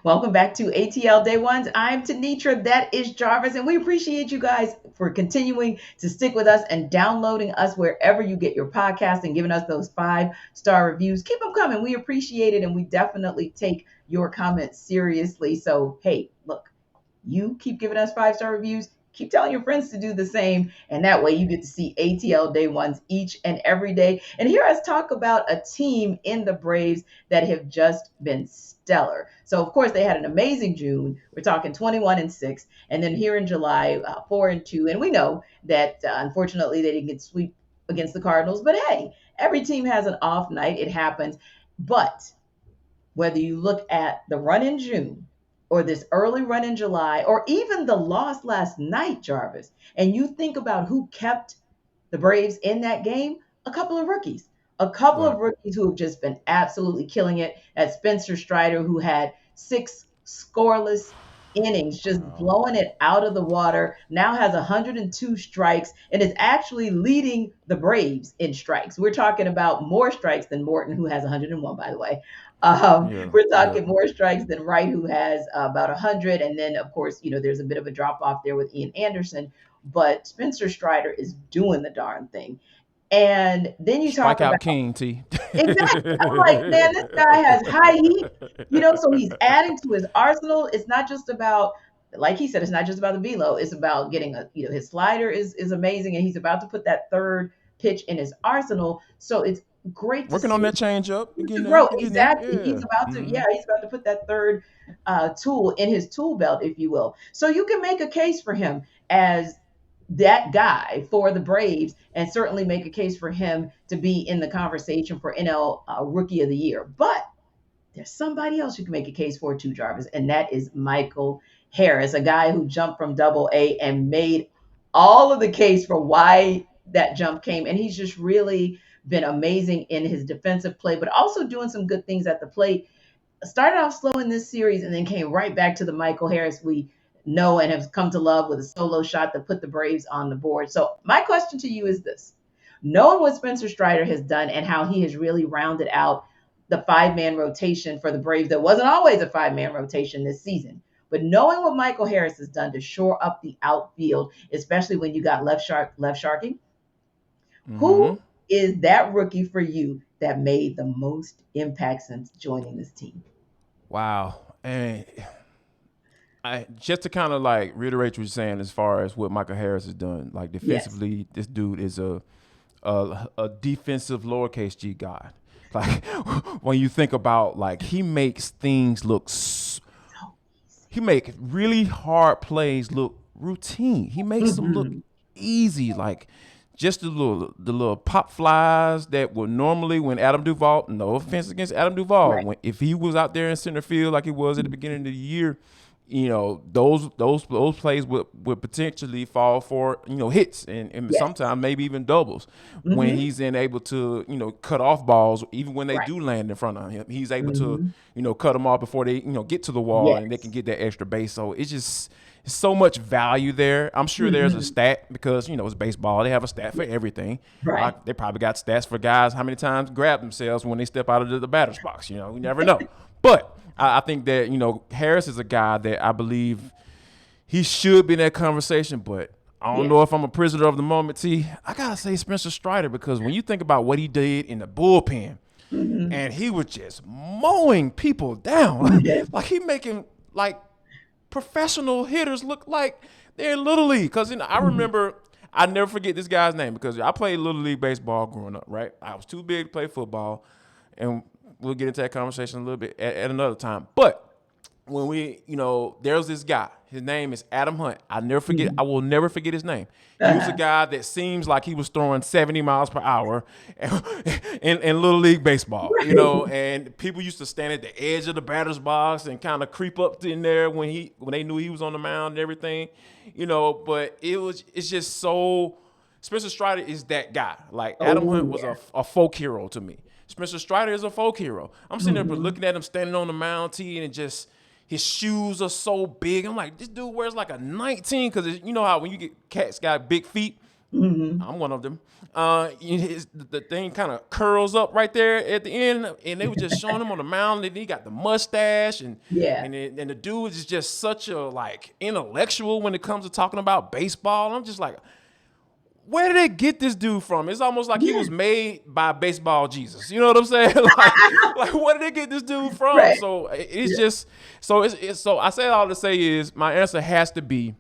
Welcome back to ATL Day Ones. I'm Tenitra. That is Jarvis. And we appreciate you guys for continuing to stick with us and downloading us wherever you get your podcast and giving us those 5-star reviews. Keep them coming. We appreciate it. And we definitely take your comments seriously. So, hey, look, you keep giving us 5-star reviews. Keep telling your friends to do the same. And that way you get to see ATL Day Ones each and every day. And hear us talk about a team in the Braves that have just been stellar. So, of course, they had an amazing June. We're talking 21-6. And then here in July, 4-2. And we know that unfortunately they didn't get sweep against the Cardinals. But hey, every team has an off night. It happens. But whether you look at the run in June or this early run in July, or even the loss last night, Jarvis, and you think about who kept the Braves in that game, a couple of rookies. A couple of Right. rookies who have just been absolutely killing it. At Spencer Strider, who had 6 scoreless innings, just Wow. blowing it out of the water, now has 102 strikes and is actually leading the Braves in strikes. We're talking about more strikes than Morton, who has 101, by the way. Yeah. We're Yeah. talking more strikes than Wright, who has about 100. And then, of course, there's a bit of a drop off there with Ian Anderson, but Spencer Strider is doing the darn thing. And then you talk about Strikeout King, T. exactly. I'm like, man, this guy has high heat, so he's adding to his arsenal. It's not just about, like he said, it's not just about the velo. It's about getting his slider is amazing, and he's about to put that third pitch in his arsenal. So it's great to Working on see that change up. You to getting there. grow. You getting there. Exactly. Yeah. He's about to put that third tool in his tool belt, if you will. So you can make a case for him as that guy for the Braves, and certainly make a case for him to be in the conversation for NL Rookie of the Year. But there's somebody else you can make a case for too, Jarvis, and that is Michael Harris, a guy who jumped from Double A and made all of the case for why that jump came. And he's just really been amazing in his defensive play, but also doing some good things at the plate. Started off slow in this series and then came right back to the Michael Harris we know and have come to love with a solo shot that put the Braves on the board. So, my question to you is this: knowing what Spencer Strider has done and how he has really rounded out the 5-man rotation for the Braves, that wasn't always a 5-man rotation this season. But knowing what Michael Harris has done to shore up the outfield, especially when you got left sharking, Mm-hmm. who is that rookie for you that made the most impact since joining this team? Wow. And I just to kind of like reiterate what you're saying as far as what Michael Harris has done. Like Yes. defensively, this dude is a defensive lowercase g god. Like when you think about like he makes things look he make really hard plays look routine. He makes them look Mhm. easy, like just the little pop flies that would normally when Adam Duvall. No offense against Adam Duvall, Right. when if he was out there in center field like he was at the beginning of the year, those plays would potentially fall for hits and Yes. sometimes maybe even doubles when Mhm. he's then able to cut off balls even when they Right. do land in front of him. He's able to Mhm. cut them off before they get to the wall and they can Yes. get that extra base. So it's so much value there. I'm sure there's a Mhm. stat because it's baseball. They have a stat for Yeah. everything. Right. They probably got stats for guys how many times grab themselves when they step out of the batter's box. We never know. But I think that Harris is a guy that I believe he should be in that conversation. But I don't Yeah. know if I'm a prisoner of the moment. T. I gotta say Spencer Strider because when you think about what he did in the bullpen, Mhm. and he was just mowing people down, Yes. like he making like professional hitters look like they're in little league. Because I Mhm. remember, I never forget this guy's name because I played little league baseball growing up. Right, I was too big to play football, and we'll get into that conversation a little bit at another time. But when there was this guy. His name is Adam Hunt. I never forget. Mhm. I will never forget his name. He was a Uh-huh. guy that seems like he was throwing 70 miles per hour in little league baseball. Right. And people used to stand at the edge of the batter's box and kind of creep up in there when they knew he was on the mound and everything. But it's just so. Spencer Strider is that guy. Like Adam Oh, Hunt was yeah. a folk hero to me. Spencer Strider is a folk hero. I'm sitting there Mhm. looking at him standing on the mound tee and just his shoes are so big. I'm like, this dude wears like a 19 because you know how when you get cats got big feet, Hmm. I'm one of them. The thing kind of curls up right there at the end, and they were just showing him on the mound. And he got the mustache, and Yeah. and the dude is just such a like intellectual when it comes to talking about baseball. I'm just like, where did they get this dude from? It's almost like he Yeah. was made by baseball Jesus. You know what I'm saying? like where did they get this dude from? Right. So it's Yeah. just it's so I say all to say is my answer has to be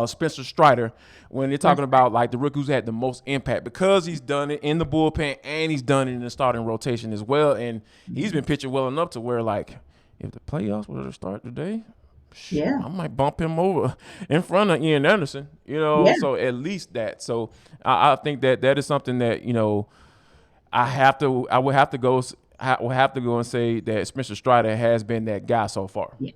Spencer Strider when they're talking about like the rookie who's had the most impact because he's done it in the bullpen and he's done it in the starting rotation as well. And he's been pitching well enough to where like if the playoffs were to start today, Yeah. I might bump him over in front of Ian Anderson, you know. Yeah. So at least that. So I think that is something that I would have to go. I would have to go and say that Spencer Strider has been that guy so far. Yeah.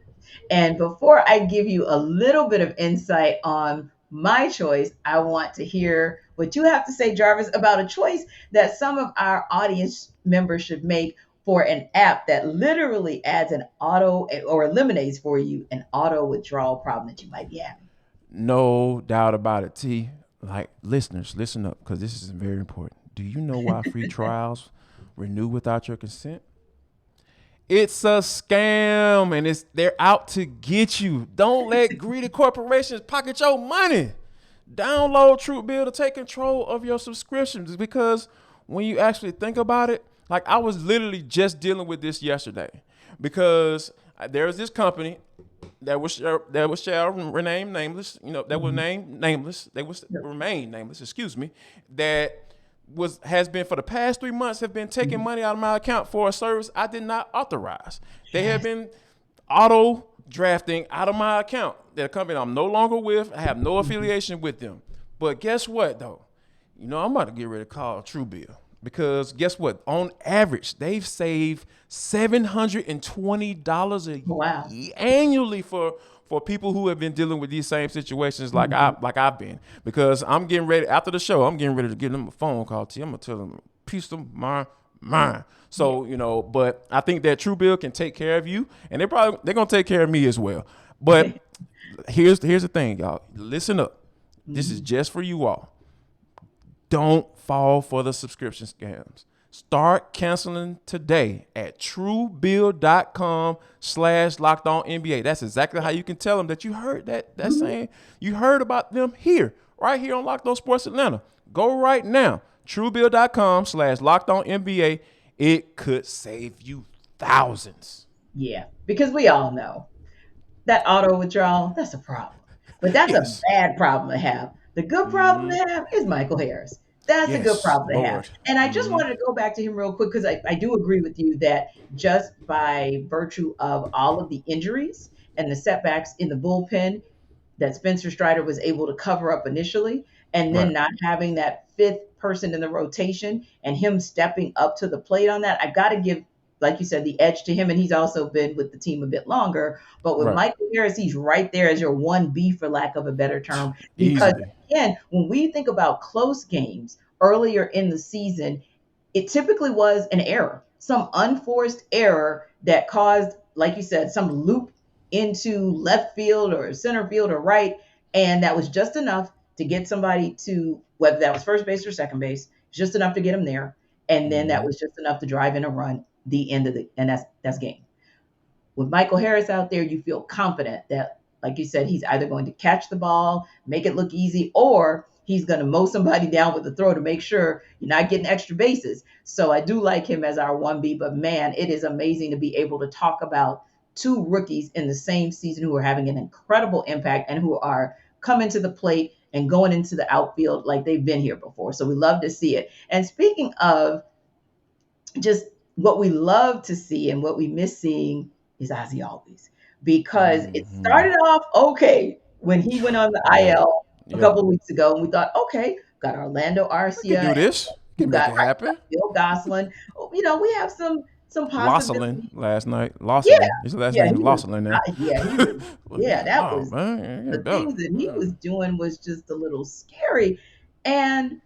And before I give you a little bit of insight on my choice, I want to hear what you have to say, Jarvis, about a choice that some of our audience members should make for an app that literally adds an auto or eliminates for you an auto withdrawal problem that you might be having. No doubt about it, T. Like listeners, listen up because this is very important. Do you know why free trials renew without your consent? It's a scam and they're out to get you. Don't let greedy corporations pocket your money. Download TrueBill to take control of your subscriptions because when you actually think about it, like I was literally just dealing with this yesterday because there was this company that was shall remain nameless, that will Mhm. name nameless, they was remain nameless, excuse me, that has been for the past 3 months have been taking Mhm. money out of my account for a service I did not authorize. They have Yes. been auto drafting out of my account. They're a company I'm no longer with. I have no Mhm. affiliation with them. But guess what though? I'm about to get ready to call TrueBill because guess what? On average, they've saved $720 Wow. annually for people who have been dealing with these same situations like Mhm. I've been. Because I'm getting ready after the show. I'm getting ready to give them a phone call. I'm gonna tell them piece of my mind. Yeah. So but I think that TrueBill can take care of you, and they're gonna take care of me as well. But here's the thing, y'all. Listen up. This is Mhm. just for you all. Don't fall for the subscription scams. Start canceling today at truebill.com/lockedonnba. That's exactly how you can tell them that you heard that Mhm. saying. You heard about them here, right here on Locked On Sports Atlanta. Go right now. Truebill.com/lockedonnba. It could save you thousands. Yeah. Because we all know that auto withdrawal, that's a problem. But that's a Yes. bad problem to have. The good problem Mm-hmm. to have is Michael Harris. That's a good Yes, problem to have. Lord. And I just Mm-hmm. wanted to go back to him real quick because I do agree with you that just by virtue of all of the injuries and the setbacks in the bullpen, that Spencer Strider was able to cover up initially, and then Right. not having that fifth person in the rotation and him stepping up to the plate on that, I got to give, like you said, the edge to him. And he's also been with the team a bit longer. But with Right. Michael Harris, he's right there as your 1B, for lack of a better term. Because Easily. again, when we think about close games earlier in the season, it typically was an error, some unforced error that caused, like you said, some loop into left field or center field or right. And that was just enough to get somebody to, whether that was first base or second base, just enough to get them there. And then that Mm-hmm. was just enough to drive in a run the end of the, and that's game. With Michael Harris out there, you feel confident that, like you said, he's either going to catch the ball, make it look easy, or he's going to mow somebody down with a throw to make sure you're not getting extra bases. So I do like him as our 1B, but man, it is amazing to be able to talk about two rookies in the same season who are having an incredible impact and who are coming to the plate and going into the outfield like they've been here before. So we love to see it. And speaking of just what we love to see and what we miss seeing is Ozzy Always, because it Mm-hmm. started off okay when he went on the Yeah. IL a Yeah. couple of weeks ago, and we thought, okay, got Orlando We could Arcia, do and this. We you can make got it right, you got happen. Bill Goslin. Oh, we have some Losselin possibilities. last night. Yeah, Losselin. His last yeah, name he is was. Losselin now. Yeah, he was. Yeah, that Oh was man, yeah, the getting better. things that he Yeah. was doing was just a little scary, and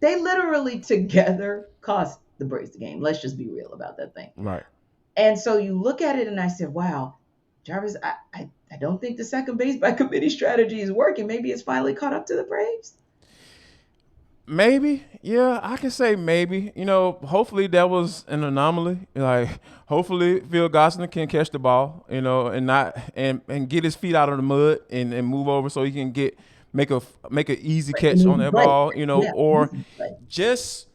they literally together cost the Braves the game. Let's just be real about that thing. Right. And so you look at it and I said, wow, Jarvis, I don't think the second base by committee strategy is working. Maybe it's finally caught up to the Braves. Maybe, yeah, I can say maybe. Hopefully that was an anomaly. Like, hopefully Phil Gosselin can catch the ball, and not and get his feet out of the mud and move over so he can make a easy Like an catch on easy that play. ball, Yeah, or easy play. just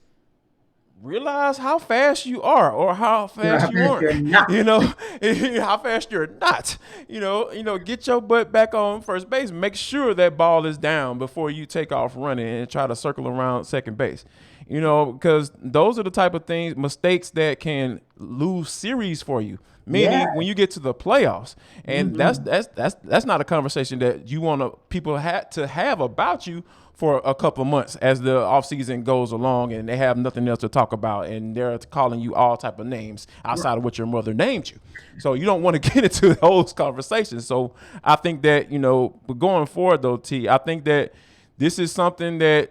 realize how fast you are or how You're fast how you fast aren't. you're not. you know how fast you're not. Get your butt back on first base, make sure that ball is down before you take off running and try to circle around second base. Because those are the type of things, mistakes that can lose series for you, Yeah. meaning when you get to the playoffs. And that's Hmm. that's not a conversation that you want to people had to have about you for a couple of months as the offseason goes along and they have nothing else to talk about and they're calling you all type of names outside of what your mother named you. So you don't want to get into those conversations. So I think that, but going forward though, I think that this is something that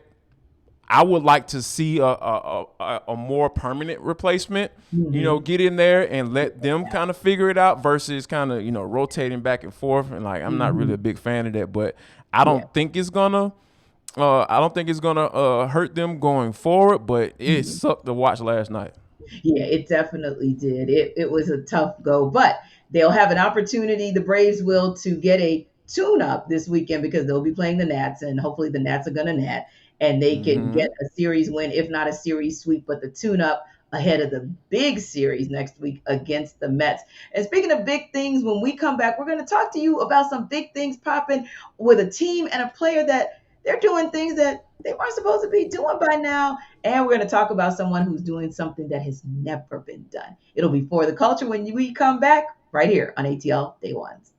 I would like to see a more permanent replacement, Hmm. get in there and let them kind of figure it out versus kind of, rotating back and forth. And like, I'm not really a Hmm. big fan of that, but I Yeah. don't think it's gonna hurt them going forward, but it Mhm. sucked to watch last night. Yeah, it definitely did. It was a tough go, but they'll have an opportunity, the Braves will, to get a tune up this weekend because they'll be playing the Nats, and hopefully the Nats are going to net, and they can Mm-hmm. get a series win, if not a series sweep, but the tune up ahead of the big series next week against the Mets. And speaking of big things, when we come back, we're going to talk to you about some big things popping with a team and a player that they're doing things that they weren't supposed to be doing by now, and we're going to talk about someone who's doing something that has never been done. It'll be For the Culture when we come back right here on ATL Day Ones.